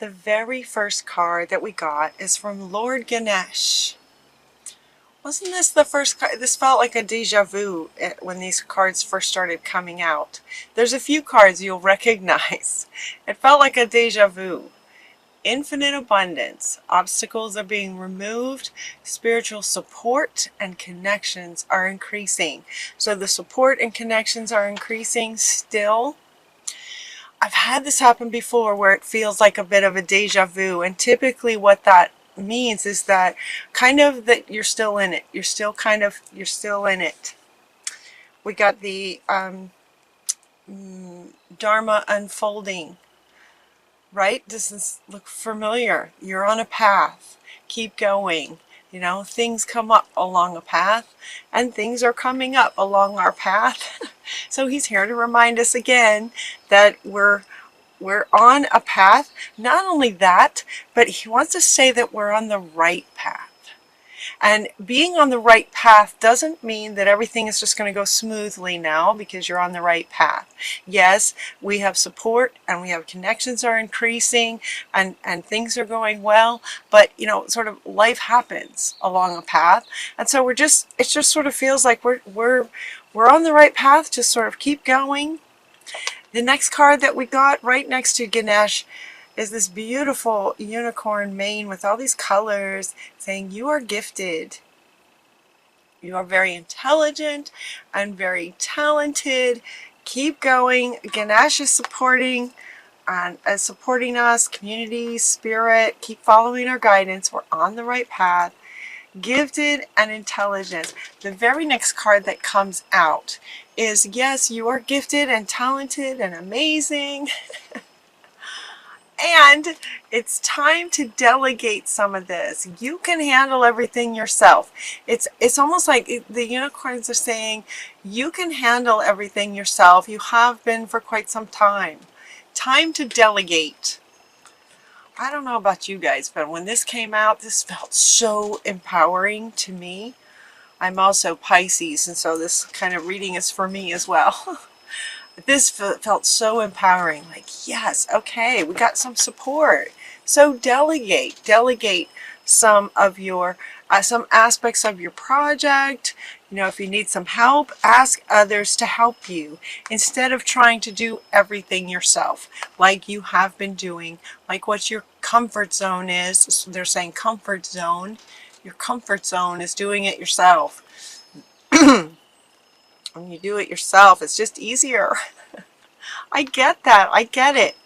The very first card that we got is from Lord Ganesh. Wasn't this the first card? This felt like a deja vu when these cards first started coming out. There's a few cards you'll recognize. It felt like a deja vu. Infinite abundance. Obstacles are being removed. Spiritual support and connections are increasing. So the support and connections are increasing still. I've had this happen before where it feels like a bit of a deja vu, and typically what that means is that kind of that you're still in it. You're still in it. We got the Dharma unfolding, right? Does this look familiar? You're on a path. Keep going. You know, things come up along a path, and things are coming up along our path. So he's here to remind us again that we're on a path. Not only that, but he wants to say that we're on the right path. And being on the right path doesn't mean that everything is just going to go smoothly now because you're on the right path. Yes, we have support and we have connections are increasing and things are going well, but you know, sort of life happens along a path. And so it just sort of feels like we're on the right path. Just sort of keep going. The next card that we got right next to Ganesh is this beautiful unicorn mane with all these colors saying you are gifted. You are very intelligent and very talented. Keep going. Ganesh is supporting us, community, spirit. Keep following our guidance. We're on the right path. Gifted and intelligent. The very next card that comes out is, yes, you are gifted and talented and amazing. And it's time to delegate some of this. You can handle everything yourself. It's almost like the unicorns are saying, you can handle everything yourself. You have been for quite some time. Time to delegate. I don't know about you guys, but when this came out, this felt so empowering to me. I'm also Pisces, and so this kind of reading is for me as well. This felt so empowering, like, yes, okay, we got some support. So delegate some of your, some aspects of your project. You know, if you need some help, ask others to help you instead of trying to do everything yourself, like you have been doing, like what your comfort zone is. So they're saying comfort zone. Your comfort zone is doing it yourself. When you do it yourself, it's just easier. I get that. I get it.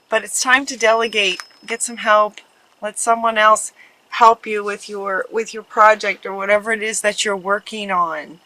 But it's time to delegate. Get some help. Let someone else help you with your project or whatever it is that you're working on.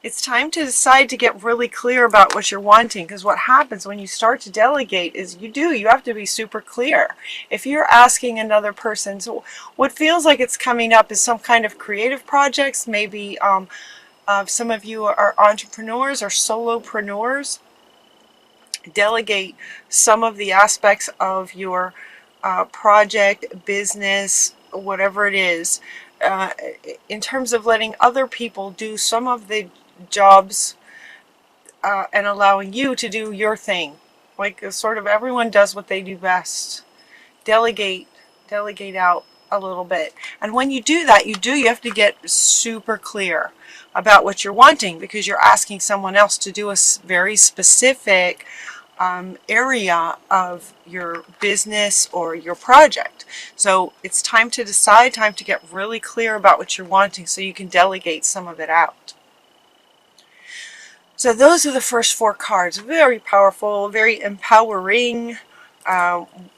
It's time to decide to get really clear about what you're wanting, because what happens when you start to delegate is you have to be super clear. If you're asking another person, so what feels like it's coming up is some kind of creative projects, maybe some of you are entrepreneurs or solopreneurs. Delegate some of the aspects of your project, business, whatever it is, in terms of letting other people do some of the jobs and allowing you to do your thing. Like sort of everyone does what they do best. Delegate out a little bit. And when you do that, you have to get super clear about what you're wanting, because you're asking someone else to do a very specific area of your business or your project. So it's time to decide, time to get really clear about what you're wanting so you can delegate some of it out. So those are the first four cards. Very powerful, very empowering.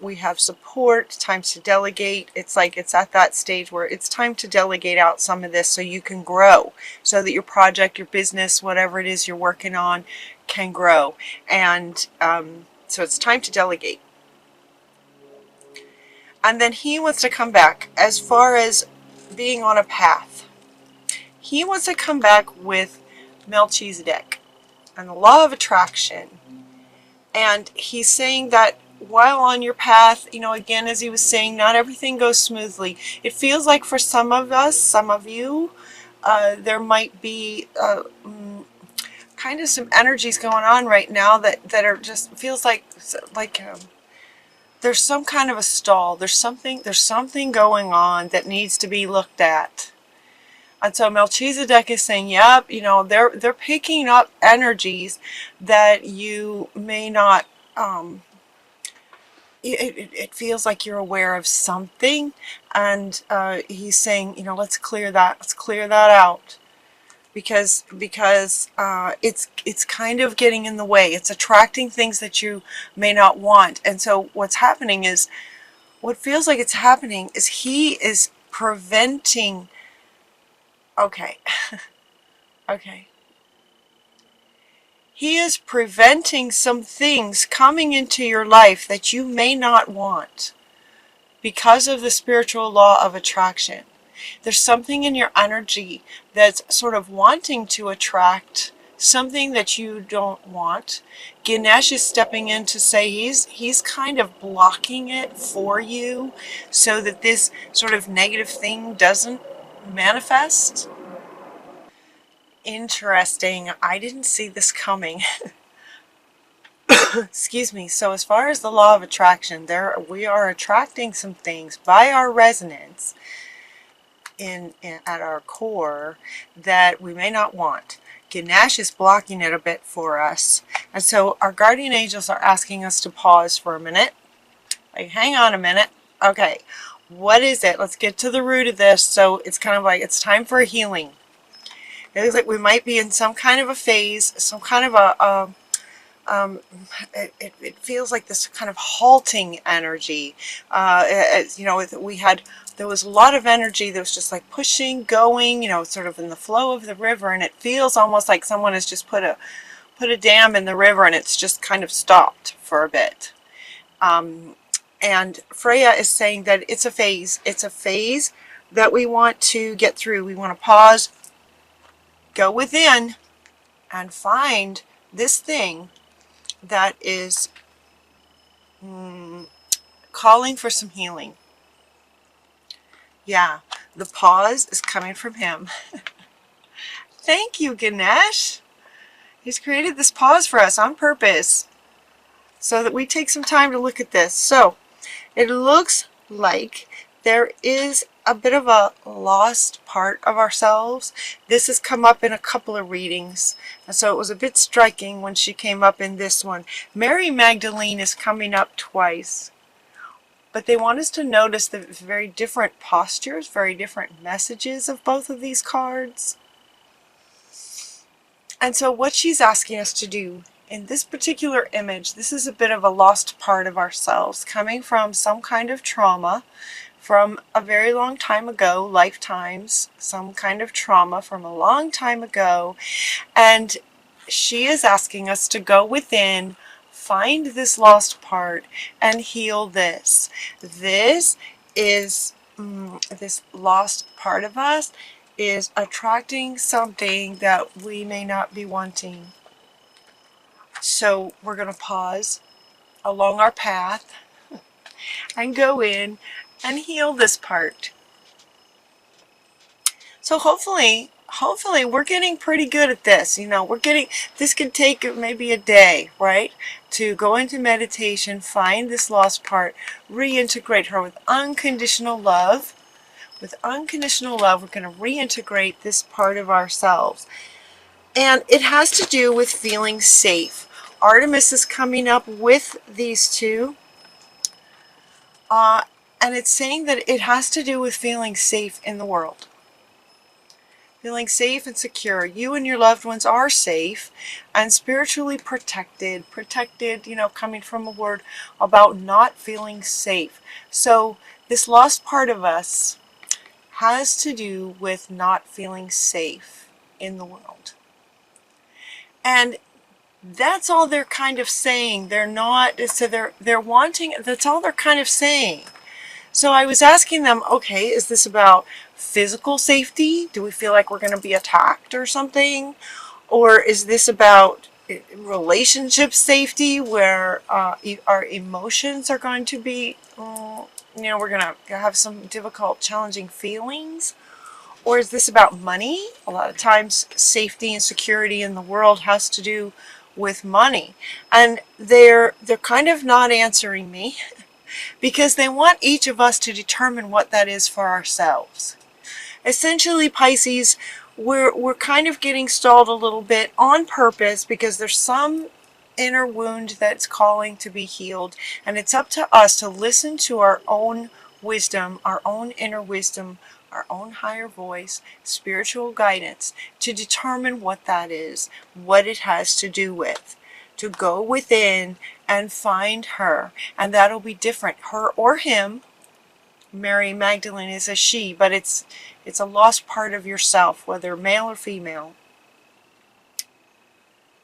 We have support, time to delegate. It's like it's at that stage where it's time to delegate out some of this so you can grow, so that your project, your business, whatever it is you're working on can grow. And so it's time to delegate. And then he wants to come back as far as being on a path. He wants to come back with Melchizedek and the law of attraction. And he's saying that while on your path, you know, again, as he was saying, not everything goes smoothly. It feels like for some of us, some of you, there might be kind of some energies going on right now that are just feels like there's some kind of a stall. There's something going on that needs to be looked at. And so Melchizedek is saying, yep, they're picking up energies that you may not, it feels like you're aware of something. And he's saying, let's clear that out. Because it's kind of getting in the way. It's attracting things that you may not want. And so what feels like it's happening is he is preventing, okay, okay. He is preventing some things coming into your life that you may not want because of the spiritual law of attraction. There's something in your energy that's sort of wanting to attract something that you don't want. Ganesh is stepping in to say he's kind of blocking it for you so that this sort of negative thing doesn't manifest. Interesting. I didn't see this coming. Excuse me. So as far as the law of attraction, we are attracting some things by our resonance at our core that we may not want. Ganesh is blocking it a bit for us. And so our guardian angels are asking us to pause for a minute. Like, hang on a minute. Okay, what is it? Let's get to the root of this. So it's kind of like it's time for a healing. It looks like we might be in some kind of a phase, some kind of it feels like this kind of halting energy. There was a lot of energy that was just like pushing, going, sort of in the flow of the river, and it feels almost like someone has just put a dam in the river and it's just kind of stopped for a bit. And Freya is saying that it's a phase. It's a phase that we want to get through. We want to pause, go within, and find this thing that is calling for some healing. Yeah, the pause is coming from him. Thank you, Ganesh. He's created this pause for us on purpose so that we take some time to look at this. So it looks like there is a bit of a lost part of ourselves. This has come up in a couple of readings, and so it was a bit striking when she came up in this one. Mary Magdalene is coming up twice, but they want us to notice the very different postures, very different messages of both of these cards. And so what she's asking us to do in this particular image, this is a bit of a lost part of ourselves coming from some kind of trauma from a very long time ago, lifetimes, some kind of trauma from a long time ago. And she is asking us to go within, find this lost part, and heal this. This lost part of us is attracting something that we may not be wanting. So we're going to pause along our path and go in and heal this part. So hopefully we're getting pretty good at this. This could take maybe a day, right? To go into meditation, find this lost part, reintegrate her with unconditional love. With unconditional love, we're going to reintegrate this part of ourselves. And it has to do with feeling safe. Artemis is coming up with these two. And it's saying that it has to do with feeling safe in the world. Feeling safe and secure. You and your loved ones are safe and spiritually protected. Protected, coming from a word about not feeling safe. So this lost part of us has to do with not feeling safe in the world. And that's all they're kind of saying. They're not, so they're wanting, that's all they're kind of saying. So I was asking them, okay, is this about physical safety? Do we feel like we're going to be attacked or something? Or is this about relationship safety where our emotions are going to be, we're going to have some difficult, challenging feelings? Or is this about money? A lot of times safety and security in the world has to do with money. And they're kind of not answering me. because they want each of us to determine what that is for ourselves. Essentially, Pisces, we're kind of getting stalled a little bit on purpose because there's some inner wound that's calling to be healed, and it's up to us to listen to our own wisdom, our own inner wisdom, our own higher voice, spiritual guidance, to determine what that is, what it has to do with. To go within and find her, and that'll be different, her or him. Mary Magdalene is a she, but it's a lost part of yourself, whether male or female.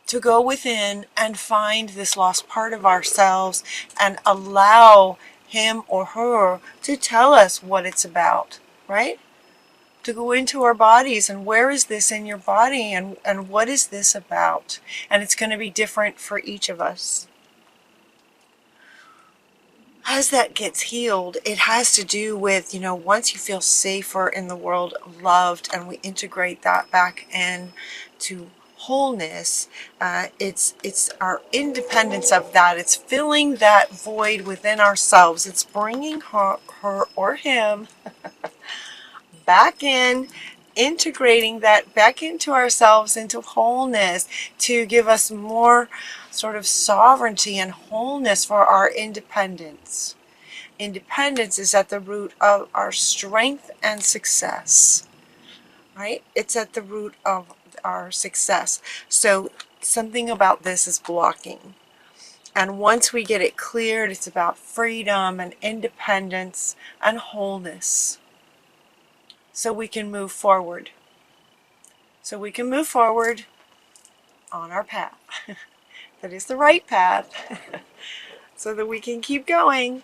To go within and find this lost part of ourselves and allow him or her to tell us what it's about, right? To go into our bodies and where is this in your body, and what is this about? And it's going to be different for each of us. As that gets healed, it has to do with, once you feel safer in the world, loved, and we integrate that back in to wholeness, it's our independence of that. It's filling that void within ourselves. It's bringing her or him back in, integrating that back into ourselves, into wholeness, to give us more sort of sovereignty and wholeness for our independence. Independence is at the root of our strength and success, right? It's at the root of our success. So something about this is blocking. And once we get it cleared, it's about freedom and independence and wholeness. So we can move forward. So we can move forward on our path. That is the right path. So that we can keep going.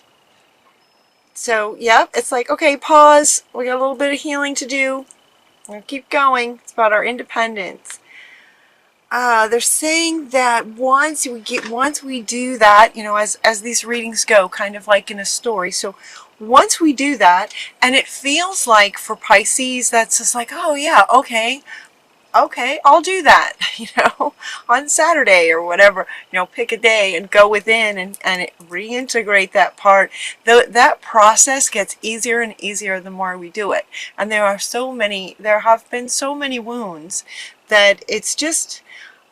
So, yep, it's like, okay, pause. We got a little bit of healing to do. We're going to keep going. It's about our independence. They're saying that once we do that, as these readings go, kind of like in a story. So once we do that, and it feels like for Pisces, that's just like, oh yeah, okay, I'll do that, on Saturday or whatever, pick a day and go within and reintegrate that part. That process gets easier and easier the more we do it. And there have been so many wounds that it's just,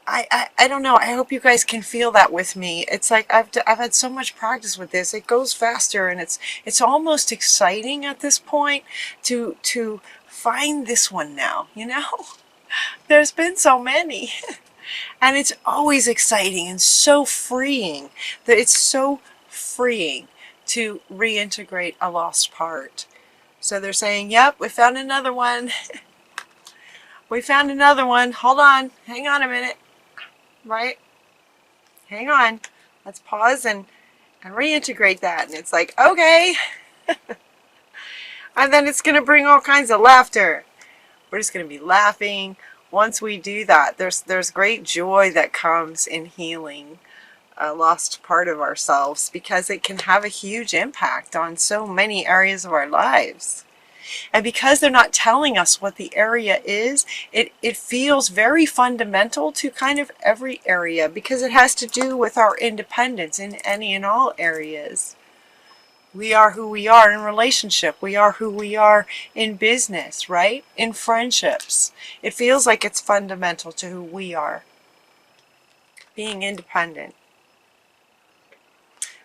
I don't know. I hope you guys can feel that with me. It's like I've had so much practice with this. It goes faster, and it's almost exciting at this point to find this one now. There's been so many, and it's always exciting and so freeing. That it's so freeing to reintegrate a lost part. So they're saying, "Yep, we found another one. We found another one. Hold on, hang on a minute." Right? Hang on. Let's pause and reintegrate that. And it's like, okay. And then it's going to bring all kinds of laughter. We're just going to be laughing. Once we do that, there's great joy that comes in healing a lost part of ourselves, because it can have a huge impact on so many areas of our lives. And because they're not telling us what the area is, it feels very fundamental to kind of every area, because it has to do with our independence in any and all areas. We are who we are in relationship. We are who we are in business, right? In friendships. It feels like it's fundamental to who we are. Being independent.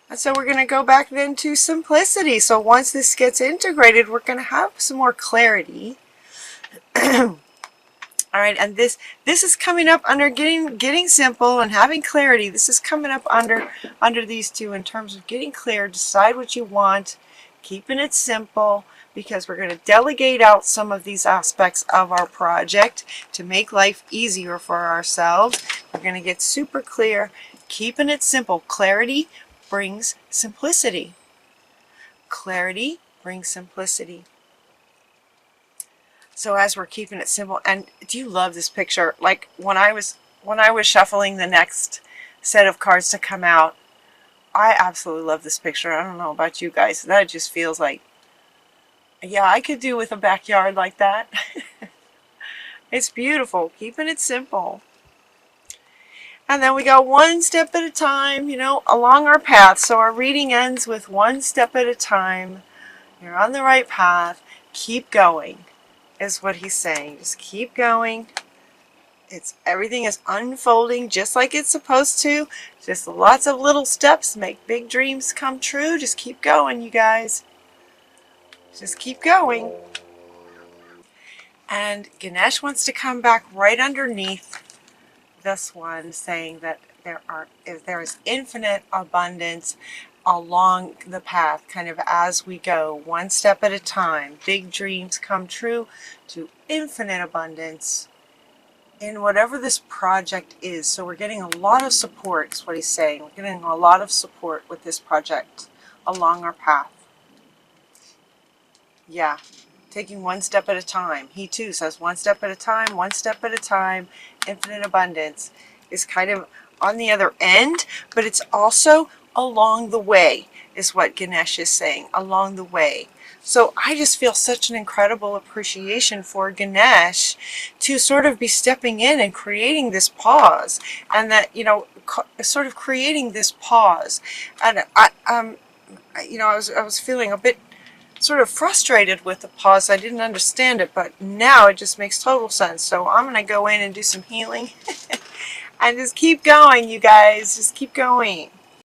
And so we're going to go back then to simplicity. So once this gets integrated, we're going to have some more clarity. All right, and this is coming up under getting simple and having clarity. This is coming up under these two in terms of getting clear, decide what you want, keeping it simple, because we're going to delegate out some of these aspects of our project to make life easier for ourselves. We're going to get super clear, keeping it simple. Clarity brings simplicity. Clarity brings simplicity. So as we're keeping it simple, and do you love this picture? Like when I was shuffling the next set of cards to come out, I absolutely love this picture. I don't know about you guys. That just feels like, yeah, I could do with a backyard like that. It's beautiful. Keeping it simple. And then we go one step at a time, you know, along our path. So our reading ends with one step at a time. You're on the right path. Keep going, is what he's saying. Just keep going. Everything is unfolding just like it's supposed to. Just lots of little steps make big dreams come true. Just keep going, you guys. Just keep going. And Ganesh wants to come back right underneath this one, saying that there is infinite abundance along the path, kind of as we go, one step at a time. Big dreams come true to infinite abundance in whatever this project is. So we're getting a lot of support, is what he's saying. We're getting a lot of support with this project along our path. Yeah, taking one step at a time. He too says one step at a time, one step at a time. Infinite abundance is kind of on the other end, but it's also along the way, is what Ganesh is saying, along the way. So I just feel such an incredible appreciation for Ganesh to sort of be stepping in and creating this pause, and that, you know, sort of creating this pause. And you know, I was feeling a bit sort of frustrated with the pause. I didn't understand it, but now it just makes total sense. So I'm going to go in and do some healing and just keep going, you guys. Just keep going.